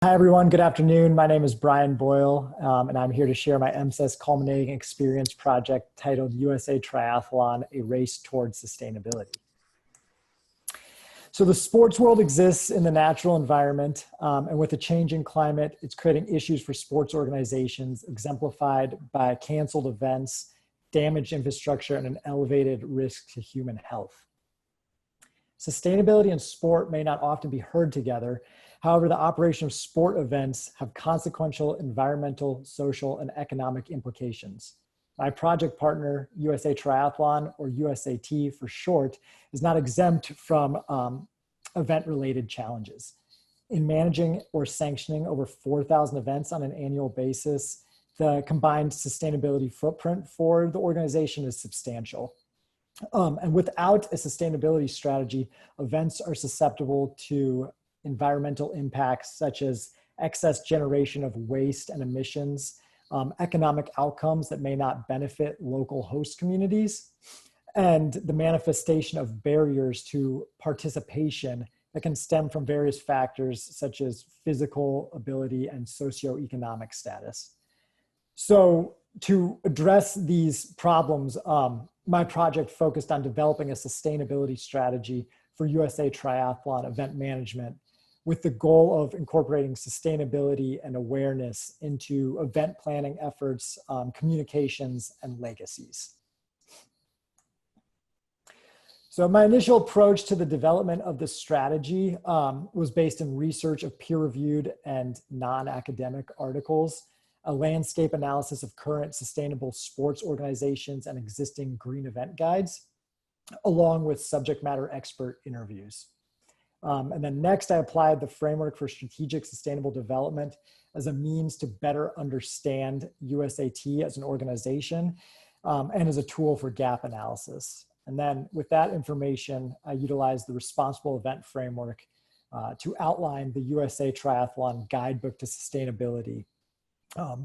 Hi, everyone. Good afternoon. My name is Brian Boyle, and I'm here to share my MSIS Culminating Experience project titled USA Triathlon, A Race Towards Sustainability. So the sports world exists in the natural environment, and with a changing climate, it's creating issues for sports organizations exemplified by canceled events, damaged infrastructure, and an elevated risk to human health. Sustainability and sport may not often be heard together. However, the operation of sport events have consequential environmental, social, and economic implications. My project partner, USA Triathlon, or USAT for short, is not exempt from event-related challenges. In managing or sanctioning over 4,000 events on an annual basis, the combined sustainability footprint for the organization is substantial. And without a sustainability strategy, events are susceptible to environmental impacts such as excess generation of waste and emissions, economic outcomes that may not benefit local host communities, and the manifestation of barriers to participation that can stem from various factors such as physical ability and socioeconomic status. So to address these problems, my project focused on developing a sustainability strategy for USA Triathlon event management with the goal of incorporating sustainability and awareness into event planning efforts, communications, and legacies. So my initial approach to the development of the strategy was based in research of peer-reviewed and non-academic articles, a landscape analysis of current sustainable sports organizations and existing green event guides, along with subject matter expert interviews. And then next, I applied the framework for strategic sustainable development as a means to better understand USAT as an organization and as a tool for gap analysis. And then with that information, I utilized the responsible event framework to outline the USA Triathlon Guidebook to Sustainability.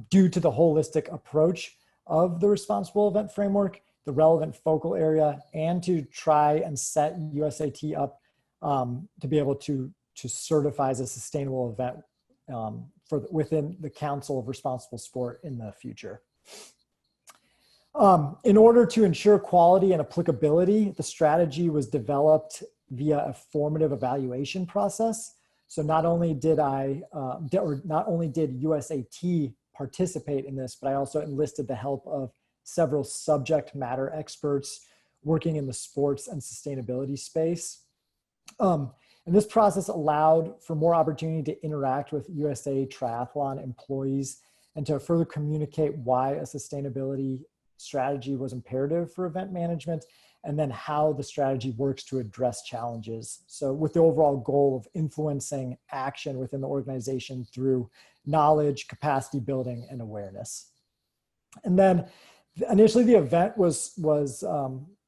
Due to the holistic approach of the responsible event framework, the relevant focal area, and to try and set USAT up to be able to certify as a sustainable event within the Council of Responsible Sport in the future. In order to ensure quality and applicability, the strategy was developed via a formative evaluation process. So not only did USAT participate in this, but I also enlisted the help of several subject matter experts working in the sports and sustainability space. And this process allowed for more opportunity to interact with USA Triathlon employees and to further communicate why a sustainability strategy was imperative for event management, and then how the strategy works to address challenges. So with the overall goal of influencing action within the organization through knowledge, capacity building, and awareness. And then initially the event was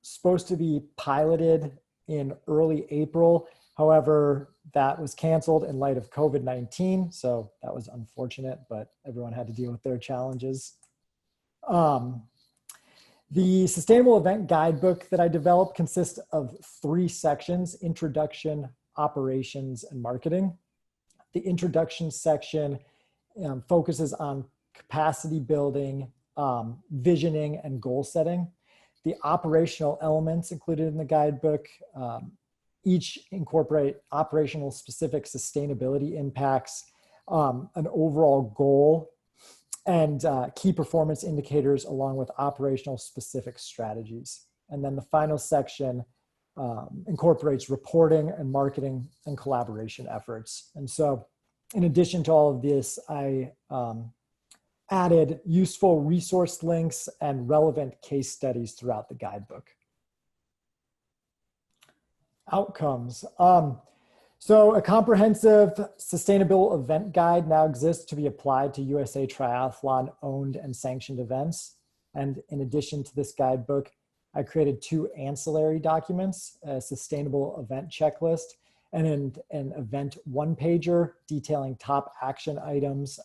supposed to be piloted in early April. However, that was canceled in light of COVID-19. So that was unfortunate, but everyone had to deal with their challenges. The Sustainable Event Guidebook that I developed consists of 3 sections: introduction, operations, and marketing. The introduction section focuses on capacity building, visioning, and goal setting. The operational elements included in the guidebook each incorporate operational specific sustainability impacts, an overall goal, and key performance indicators along with operational specific strategies. And then the final section incorporates reporting and marketing and collaboration efforts. And so in addition to all of this, I added useful resource links and relevant case studies throughout the guidebook. Outcomes. So a comprehensive sustainable event guide now exists to be applied to USA Triathlon owned and sanctioned events. And in addition to this guidebook, I created 2 ancillary documents: a sustainable event checklist and an event one-pager detailing top action items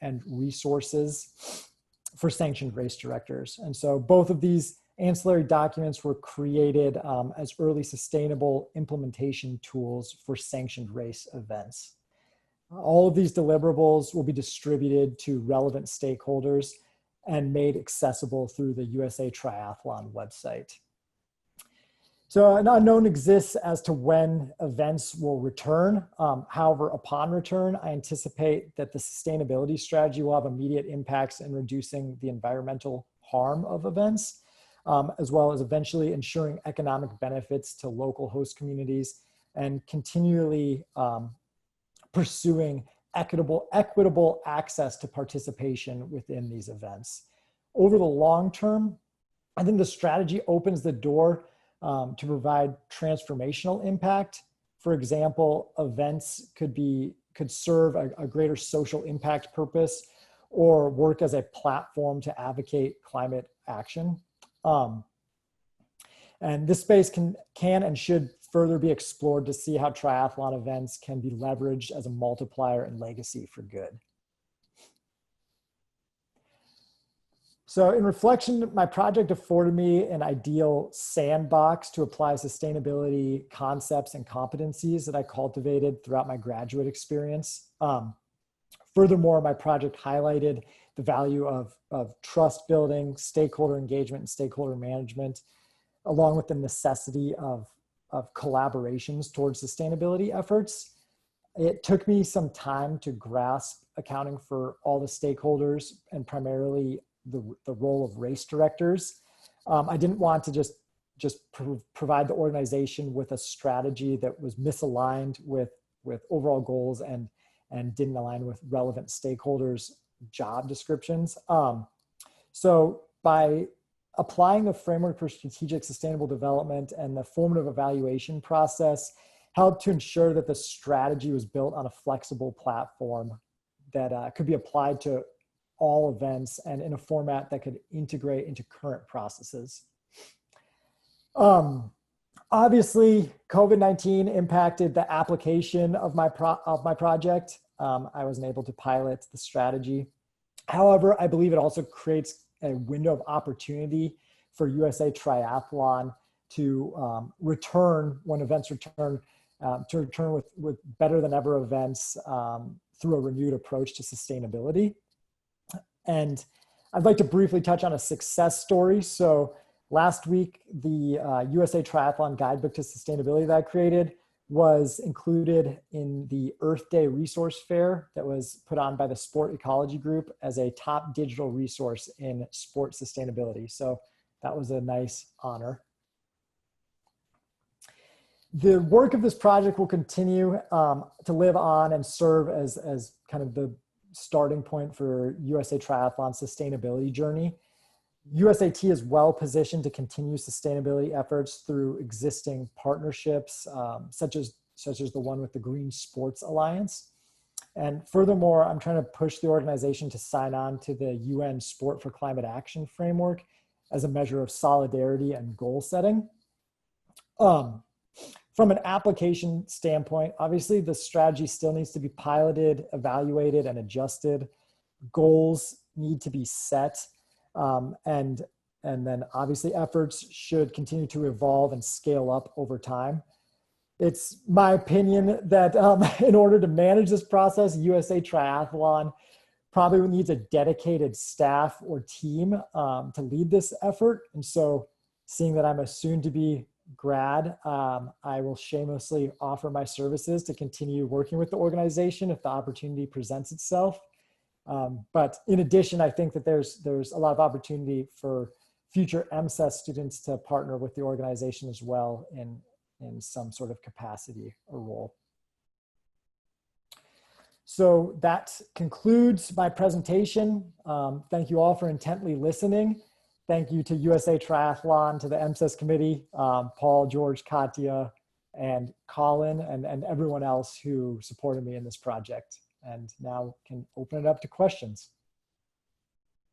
and resources for sanctioned race directors. And so both of these ancillary documents were created as early sustainable implementation tools for sanctioned race events. All of these deliverables will be distributed to relevant stakeholders and made accessible through the USA Triathlon website. So an unknown exists as to when events will return. However, upon return, I anticipate that the sustainability strategy will have immediate impacts in reducing the environmental harm of events, as well as eventually ensuring economic benefits to local host communities and continually pursuing equitable access to participation within these events. Over the long term, I think the strategy opens the door to provide transformational impact. For example, events could serve a greater social impact purpose or work as a platform to advocate climate action. And this space can and should further be explored to see how triathlon events can be leveraged as a multiplier and legacy for good. So in reflection, my project afforded me an ideal sandbox to apply sustainability concepts and competencies that I cultivated throughout my graduate experience. Furthermore, my project highlighted the value of trust building, stakeholder engagement, and stakeholder management, along with the necessity of collaborations towards sustainability efforts. It took me some time to grasp accounting for all the stakeholders and primarily the role of race directors. I didn't want to just provide the organization with a strategy that was misaligned with overall goals and didn't align with relevant stakeholders' job descriptions. So by applying the framework for strategic sustainable development and the formative evaluation process helped to ensure that the strategy was built on a flexible platform that could be applied to all events and in a format that could integrate into current processes. Obviously, COVID-19 impacted the application of my project. I wasn't able to pilot the strategy. However, I believe it also creates a window of opportunity for USA Triathlon to return when events return, to return with better than ever events through a renewed approach to sustainability. And I'd like to briefly touch on a success story. So last week, the USA Triathlon Guidebook to Sustainability that I created was included in the Earth Day resource fair that was put on by the Sport Ecology Group as a top digital resource in sport sustainability. So that was a nice honor. The work of this project will continue to live on and serve as kind of the starting point for USA Triathlon's sustainability journey. USAT is well positioned to continue sustainability efforts through existing partnerships, such as the one with the Green Sports Alliance. And furthermore, I'm trying to push the organization to sign on to the UN Sport for Climate Action framework as a measure of solidarity and goal setting. From an application standpoint, obviously the strategy still needs to be piloted, evaluated, and adjusted. Goals need to be set. And then obviously efforts should continue to evolve and scale up over time. It's my opinion that in order to manage this process, USA Triathlon probably needs a dedicated staff or team to lead this effort. And so seeing that I'm a soon-to-be grad, I will shamelessly offer my services to continue working with the organization if the opportunity presents itself. But in addition, I think that there's a lot of opportunity for future MSES students to partner with the organization as well in some sort of capacity or role. So that concludes my presentation. Thank you all for intently listening. Thank you to USA Triathlon, to the MSES committee, Paul, George, Katya, and Colin, and everyone else who supported me in this project. And now can open it up to questions.